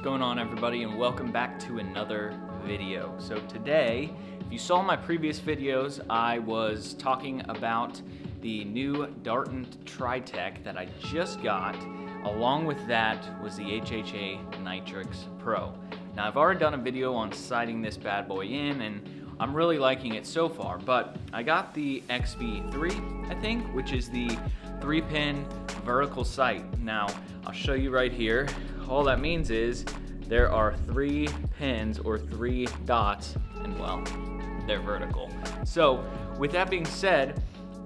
going on, everybody, and welcome back to another video. So today, if you saw my previous videos, I was talking about the new Darton Tri-Tech that I just got. Along with that was the HHA Nitryx Pro. Now I've already done a video on sighting this bad boy in, and I'm really liking it so far, but I got the XV3, I think, which is the 3-pin vertical sight. Now I'll show you right here. All that means is there are 3 pins or 3 dots, and well, they're vertical. So with that being said,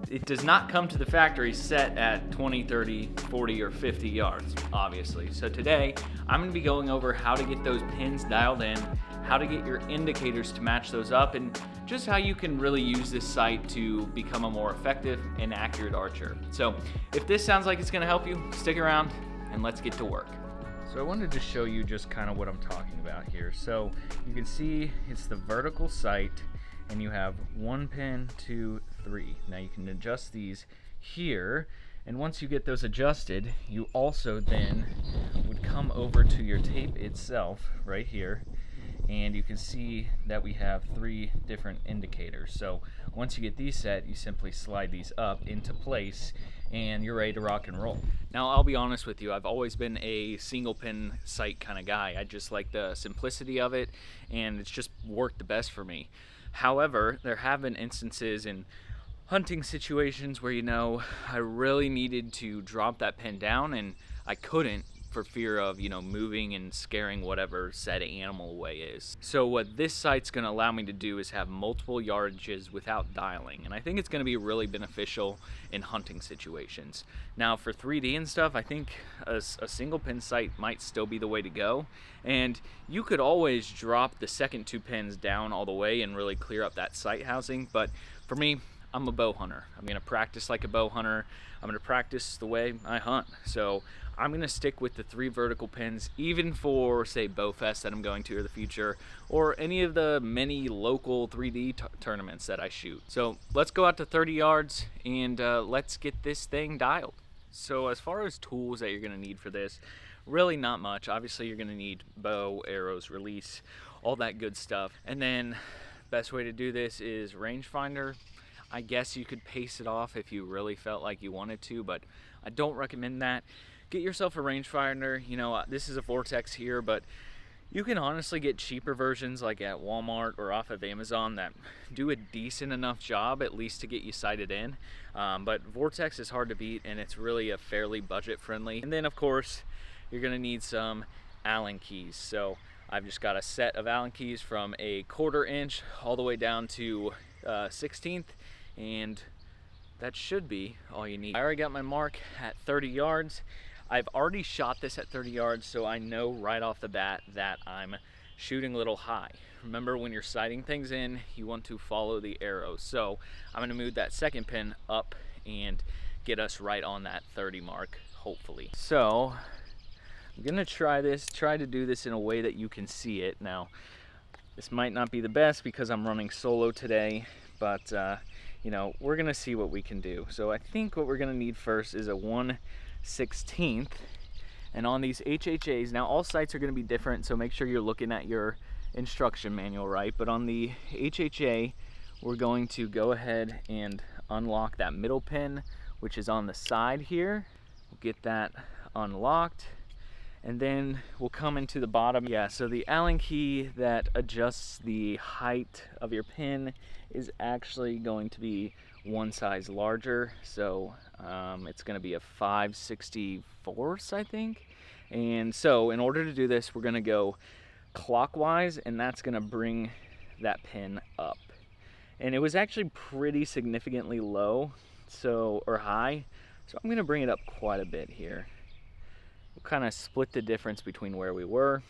it does not come to the factory set at 20, 30, 40, or 50 yards, obviously. So today, I'm gonna be going over how to get those pins dialed in, how to get your indicators to match those up, and just how you can really use this sight to become a more effective and accurate archer. So if this sounds like it's gonna help you, stick around and let's get to work. So I wanted to show you just kind of what I'm talking about here. So you can see it's the vertical sight, and you have 1 pin, 2, 3. Now you can adjust these here, and once you get those adjusted, you also then would come over to your tape itself right here, and you can see that we have 3 different indicators. So once you get these set, you simply slide these up into place and you're ready to rock and roll. Now I'll be honest with you, I've always been a single pin sight kind of guy. I just like the simplicity of it, and it's just worked the best for me. However, there have been instances in hunting situations where, you know, I really needed to drop that pin down and I couldn't for fear of, you know, moving and scaring whatever said animal away is. So what this sight's gonna allow me to do is have multiple yardages without dialing, and I think it's gonna be really beneficial in hunting situations. Now for 3D and stuff, I think a single pin sight might still be the way to go, and you could always drop the second 2 pins down all the way and really clear up that sight housing, but for me, I'm a bow hunter. I'm gonna practice like a bow hunter. I'm gonna practice the way I hunt. So I'm gonna stick with the 3 vertical pins, even for, say, Bow Fest that I'm going to in the future, or any of the many local 3D tournaments that I shoot. So let's go out to 30 yards and let's get this thing dialed. So as far as tools that you're gonna need for this, really not much. Obviously you're gonna need bow, arrows, release, all that good stuff. And then best way to do this is rangefinder. I guess you could pace it off if you really felt like you wanted to, but I don't recommend that. Get yourself a rangefinder. You know, this is a Vortex here, but you can honestly get cheaper versions like at Walmart or off of Amazon that do a decent enough job, at least to get you sighted in. But Vortex is hard to beat, and it's really a fairly budget friendly. And then of course, you're gonna need some Allen keys. So I've just got a set of Allen keys from a 1/4 inch all the way down to 16th, and that should be all you need. I already got my mark at 30 yards. I've already shot this at 30 yards, so I know right off the bat that I'm shooting a little high. Remember, when you're sighting things in, you want to follow the arrows. So I'm gonna move that second pin up and get us right on that 30 mark, hopefully. So I'm gonna try to do this in a way that you can see it. Now, this might not be the best because I'm running solo today, but you know, we're gonna see what we can do. So I think what we're gonna need first is a 1/16, and on these HHAs, now all sights are gonna be different, so make sure you're looking at your instruction manual, right? But on the HHA, we're going to go ahead and unlock that middle pin, which is on the side here. We'll get that unlocked, and then we'll come into the bottom. Yeah, so the Allen key that adjusts the height of your pin is actually going to be 1 size larger. So it's gonna be a 5/64, I think. And so in order to do this, we're gonna go clockwise, and that's gonna bring that pin up. And it was actually pretty significantly low, so, or high. So I'm gonna bring it up quite a bit here. We'll kind of split the difference between where we were.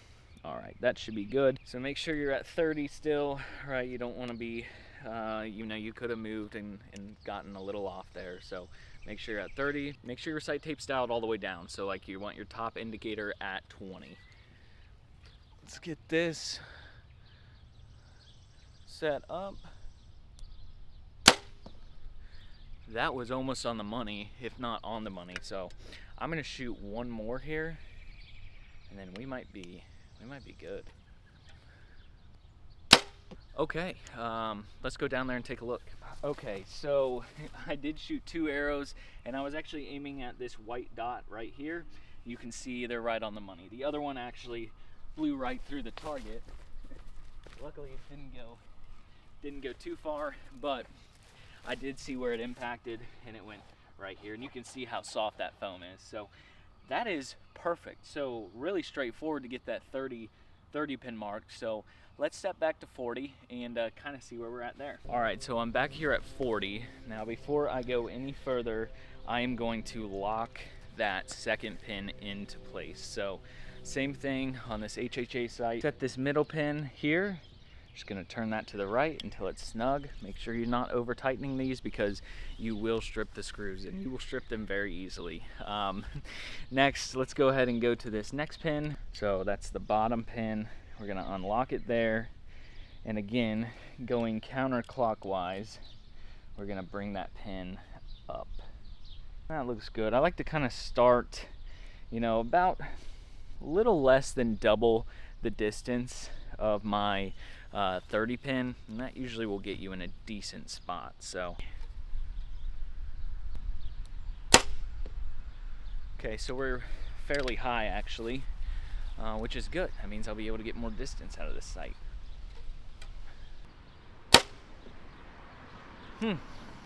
All right, that should be good. So make sure you're at 30 still, right? You don't want to be, you know, you could have moved and gotten a little off there. So make sure you're at 30. Make sure your sight tape's dialed all the way down. So like you want your top indicator at 20. Let's get this set up. That was almost on the money, if not on the money. So I'm gonna shoot one more here, and then we might be We might be good. Okay, let's go down there and take a look. Okay, so I did shoot 2 arrows, and I was actually aiming at this white dot right here. You can see they're right on the money. The other one actually flew right through the target. Luckily it didn't go too far, but I did see where it impacted, and it went right here. And you can see how soft that foam is. So that is perfect. So really straightforward to get that 30 pin mark. So let's step back to 40 and kind of see where we're at there. All right, so I'm back here at 40. Now before I go any further, I am going to lock that second pin into place. So same thing on this HHA site. Set this middle pin here. Just gonna turn that to the right until it's snug. Make sure you're not over tightening these because you will strip the screws, and you will strip them very easily. Next, let's go ahead and go to this next pin. So that's the bottom pin. We're gonna unlock it there. And again, going counterclockwise, we're gonna bring that pin up. That looks good. I like to kind of start, you know, about a little less than double the distance of my 30 pin, and that usually will get you in a decent spot. So okay, so we're fairly high actually, which is good. That means I'll be able to get more distance out of this site.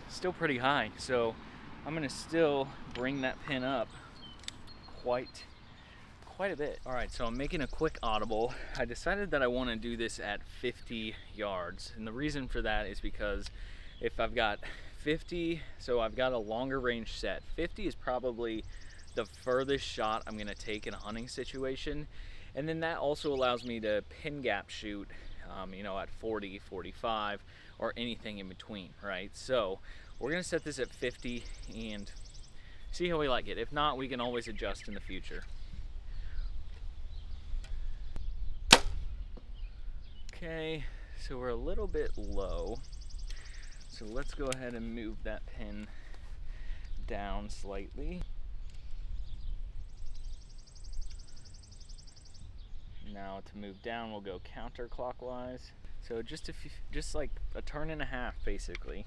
Still pretty high, so I'm gonna still bring that pin up quite a bit. All right, so I'm making a quick audible. I decided that I want to do this at 50 yards, and the reason for that is because if I've got 50, so I've got a longer range set. 50 is probably the furthest shot I'm gonna take in a hunting situation, and then that also allows me to pin gap shoot, you know, at 40, 45, or anything in between, right? So we're gonna set this at 50 and see how we like it. If not, we can always adjust in the future. Okay, so we're a little bit low, so let's go ahead and move that pin down slightly. Now to move down, we'll go counterclockwise. So just like a turn and a half basically.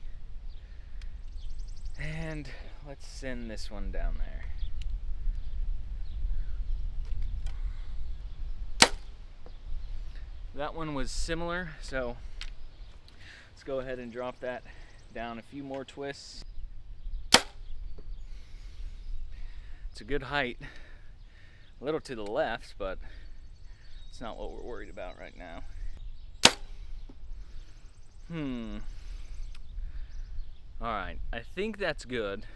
And let's send this one down there. That one was similar, so let's go ahead and drop that down a few more twists. It's a good height, a little to the left, but it's not what we're worried about right now. All right, I think that's good,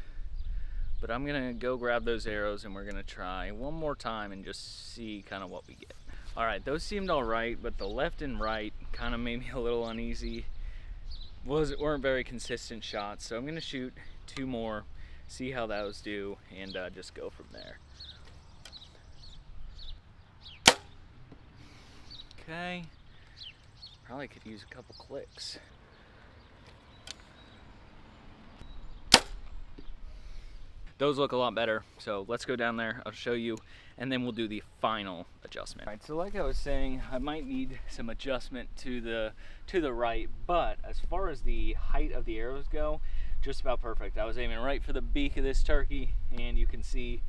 but I'm gonna go grab those arrows and we're gonna try one more time and just see kind of what we get. All right, those seemed all right, but the left and right kind of made me a little uneasy. Weren't very consistent shots, so I'm gonna shoot 2 more, see how those do, and just go from there. Okay, probably could use a couple clicks. Those look a lot better, so let's go down there, I'll show you, and then we'll do the final adjustment. All right, so like I was saying, I might need some adjustment to the right, but as far as the height of the arrows go, just about perfect. I was aiming right for the beak of this turkey, and you can see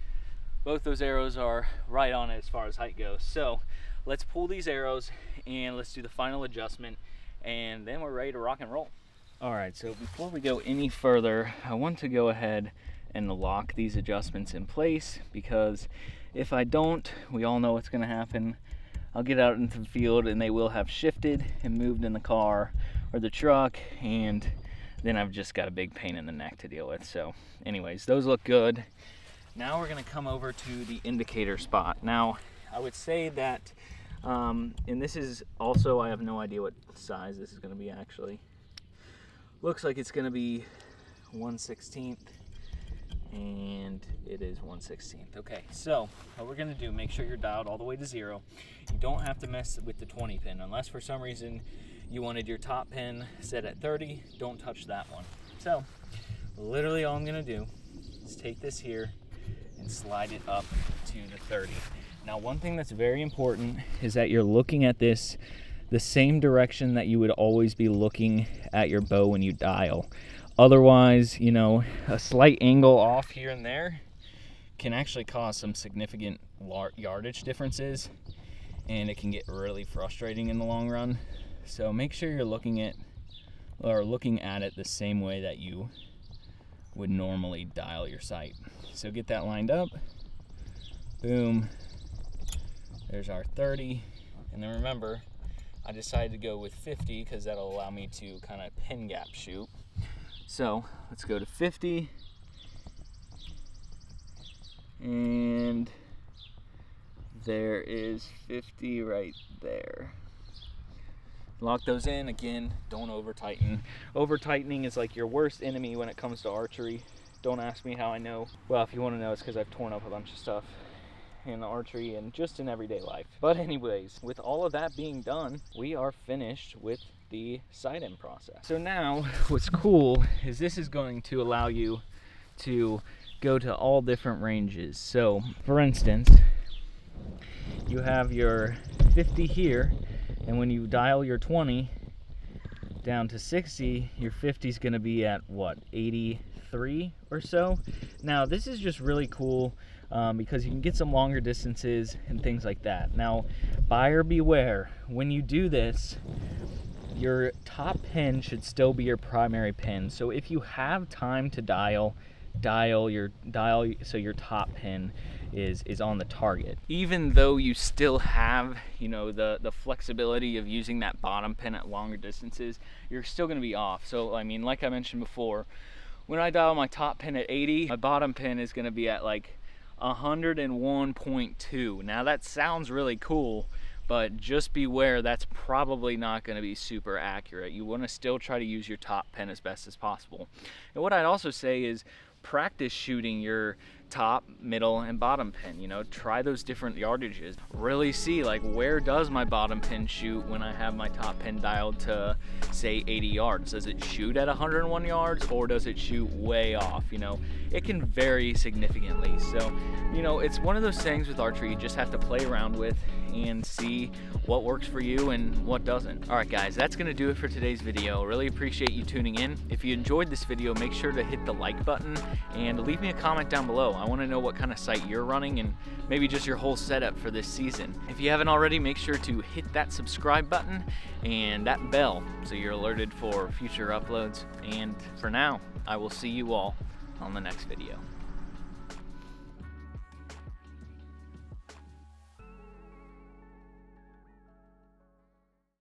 both those arrows are right on it as far as height goes. So let's pull these arrows and let's do the final adjustment, and then we're ready to rock and roll. All right, so before we go any further, I want to go ahead and lock these adjustments in place, because if I don't, we all know what's going to happen. I'll get out into the field and they will have shifted and moved in the car or the truck, and then I've just got a big pain in the neck to deal with. So anyways, those look good. Now we're going to come over to the indicator spot. Now I would say that and this is also, I have no idea what size this is going to be actually. Looks like it's going to be 1/16, and it is 1/16. Okay, so what we're going to do, make sure you're dialed all the way to 0. You don't have to mess with the 20 pin unless for some reason you wanted your top pin set at 30. Don't touch that one. So literally all I'm going to do is take this here and slide it up to the 30. Now, one thing that's very important is that you're looking at this the same direction that you would always be looking at your bow when you dial. Otherwise, you know, a slight angle off here and there can actually cause some significant yardage differences, and it can get really frustrating in the long run. So make sure you're looking at it the same way that you would normally dial your sight. So get that lined up. Boom. There's our 30. And then remember, I decided to go with 50 because that'll allow me to kind of pin gap shoot. So let's go to 50. And there is 50 right there. Lock those in. Again, don't over tighten. Over tightening is like your worst enemy when it comes to archery. Don't ask me how I know. Well, if you want to know, it's because I've torn up a bunch of stuff in archery and just in everyday life. But anyways, with all of that being done, we are finished with the sight in process. So now what's cool is this is going to allow you to go to all different ranges. So for instance, you have your 50 here, and when you dial your 20 down to 60, your 50 is going to be at what, 83 or so. Now this is just really cool because you can get some longer distances and things like that. Now, buyer beware, when you do this, your top pin should still be your primary pin. So if you have time to dial so your top pin is on the target. Even though you still have, you know, the flexibility of using that bottom pin at longer distances, you're still going to be off. So I mean, like I mentioned before, when I dial my top pin at 80, my bottom pin is going to be at like 101.2. Now that sounds really cool, but just beware, that's probably not going to be super accurate. You want to still try to use your top pin as best as possible. And what I'd also say is practice shooting your top, middle, and bottom pin. You know, try those different yardages. Really see, like, where does my bottom pin shoot when I have my top pin dialed to, say, 80 yards? Does it shoot at 101 yards, or does it shoot way off? You know, it can vary significantly. So, you know, it's one of those things with archery you just have to play around with and see what works for you and what doesn't. All right, guys, that's gonna do it for today's video. Really appreciate you tuning in. If you enjoyed this video, make sure to hit the like button and leave me a comment down below. I wanna know what kind of sight you're running and maybe just your whole setup for this season. If you haven't already, make sure to hit that subscribe button and that bell so you're alerted for future uploads. And for now, I will see you all on the next video.